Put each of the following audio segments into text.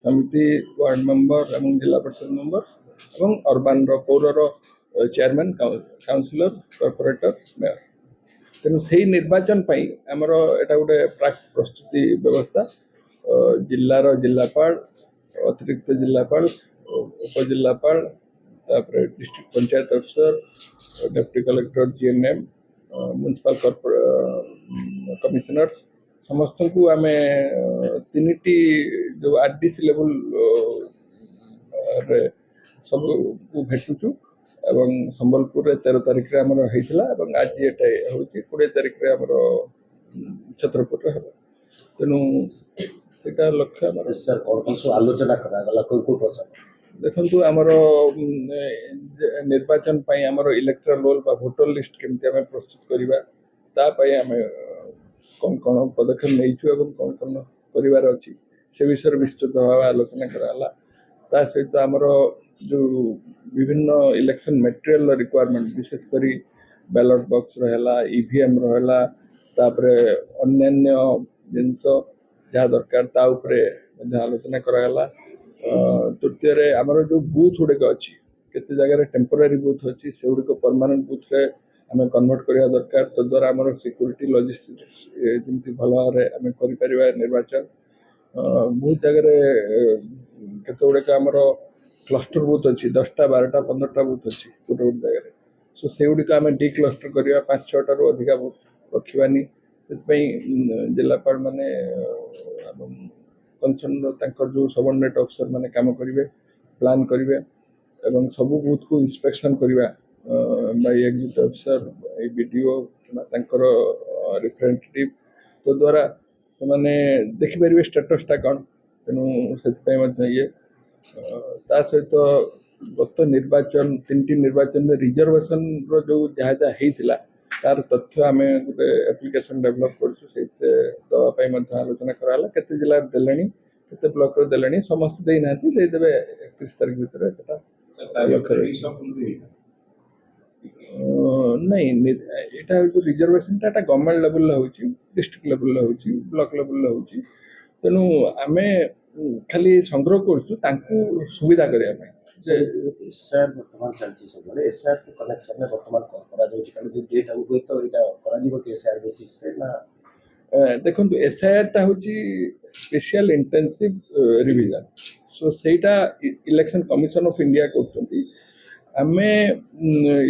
समिति ward member एवं जिला परिषद मेंबर एवं अर्बान पौर चेयरमैन काउंसिलर कॉर्पोरेटर मेयर तेणु से निर्वाचन आमर एटा गोटे प्राक प्रस्तुति व्यवस्था जिलार जिलापाल अतिरिक्त जिलापाल उपजिलापाल डिस्ट्रिक्ट पंचायत अफसर deputy collector GNM municipal commissioners समस्त को आम तीन जो आरडीसी लेवल सब भेटुचु एवं संबलपुर 13 तारिख रे हमर होइतला एवं आज एटा होची 20 तारिख रे हमर छत्रपुर रे हबो तेनु एटा लक्ष्य हमर सर और किसो आलोचना करा गला को प्रसंग देखंतु हमर निर्वाचन पई हमर इलेक्टोरल रोल बा वोटर लिस्ट केमति हम प्रस्तुत करिबा ता पई हम कोन पदक्षेप नैछु एवं कोन परिवार अछि से विषय विस्तृत भाव आलोचना कराला ता सहित हमर जो विभिन्न इलेक्शन मटेरियल रिक्वायरमेंट विशेषकर बैलेट बॉक्स रहा ईवीएम रहा तापरे अन्य जिनस जहाँ दरकार ता उपरे आलोचना कराला तृतीय आमर जो बूथ गुड़िक अच्छी केते जगह टेम्पोरारी बूथ अच्छी से गुड़िक परमानेंट बूथ रे आम कन्वर्ट करवा दरकार तद्वारा आमर सिक्योरिटी लॉजिस्टिक्स जमी भल भाव आम कर निर्वाचन बहुत जगह केते गुड़िक आमर क्लस्टर बूथ अच्छी 10टा 12टा 15टा बूथ अच्छी गोटे गोटे जगह सो से गुड़िक आम डी क्लस्टर करवा 5-6 अधिक बूथ रखानी से जिलापाल माने कंसर्न जो सबऑर्डिनेट अफसर माने काम करेंगे प्लान करेंगे एवं सब बूथ को इंस्पेक्शन करवा बाय एग्जीक्यूटिव अफसर बीडीओ रिप्रेजेंटेटिव तो द्वारा से देखिपारे स्टेटसटा कौन तेणु से ये ता सहित गत निर्वाचन 3टी निर्वाचन में रिजर्वेशन रो जो जहाँ जहाँ होता तार तथ्य आम गोटे एप्लिकेशन डेभलप करवाई आलोचना कराला केते जिला देले केते ब्लॉक रे देले समस्त दे ना देवे 31 तारिख भीतर नहीं एटा जो रिजर्वेशन टा गवर्नमेंट लेवल होची डिस्ट्रिक्ट लेवल होची ब्लॉक लेवल होची तेणु आमे खाली संग्रह करछु तांकु सुविधा करिया पे एसआर वर्तमान चलची सब एसआर को कनेक्शन में वर्तमान करा जो कारण जो डेट हो तो एटा करा जीवो एसआर बेसिस पे ना देखो एसआर टा होची स्पेशल इंटेंसिव रिवीजन सो सेटा इलेक्शन कमिशन ऑफ इंडिया करछंती आमे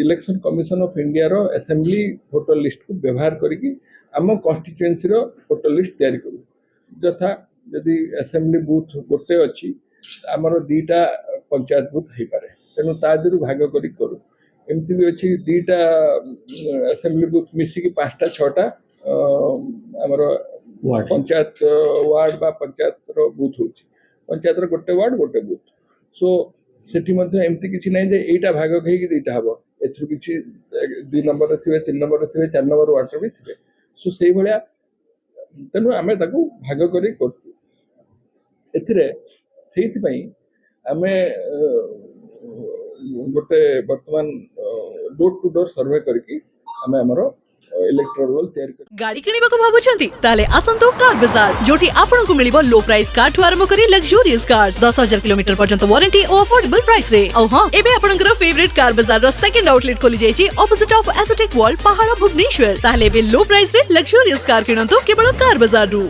इलेक्शन कमिशन ऑफ इंडिया रो असेंबली वोटर लिस्ट को व्यवहार करिकी आम कॉन्स्टिट्यूएंसी रो वोटर लिस्ट तैयारी करू जथा यदि असेंबली बूथ गोटे अच्छी आमर 2टा पंचायत बूथ हो पारे तेणु तादर भाग करूँ एमती भी अच्छी 2टा असेंबली बूथ मिसिकी 5टा 6टा आमर पंचायत वार्ड बा पंचायत रो बूथ हो पंचायत रो गोटे वार्ड गोटे बूथ सो सेठी एमती किसी ना जे एटा भाग कहीं 2टा हम एथु किसी 2 नंबर थे 3 नंबर थे 4 नंबर वार्ड भी थे सो से भाया तेणु आम भाग कर गोटे वर्तमान डोर टू डोर सर्वे करके आम आमर इलेक्ट्रोल रोल तैयार कर गाड़ी किनिबा को भाबुछंती ताले आसंतो कार बाजार जोटी आपन को मिलिबो लो प्राइस कार ठु आरंभ करी लग्जरियस कार्स 10,000 किलोमीटर पर्यंत वारंटी और अफोर्डेबल प्राइस रे औ हां एबे आपनकर फेवरेट कार बाजार रो सेकंड आउटलेट खोली जायछि ऑपोजिट ऑफ एसोटेक वॉल पहाड़ भुवनेश्वर ताले बे लो प्राइस रे लग्जरियस कार किनंतो केवल कार बाजार रु।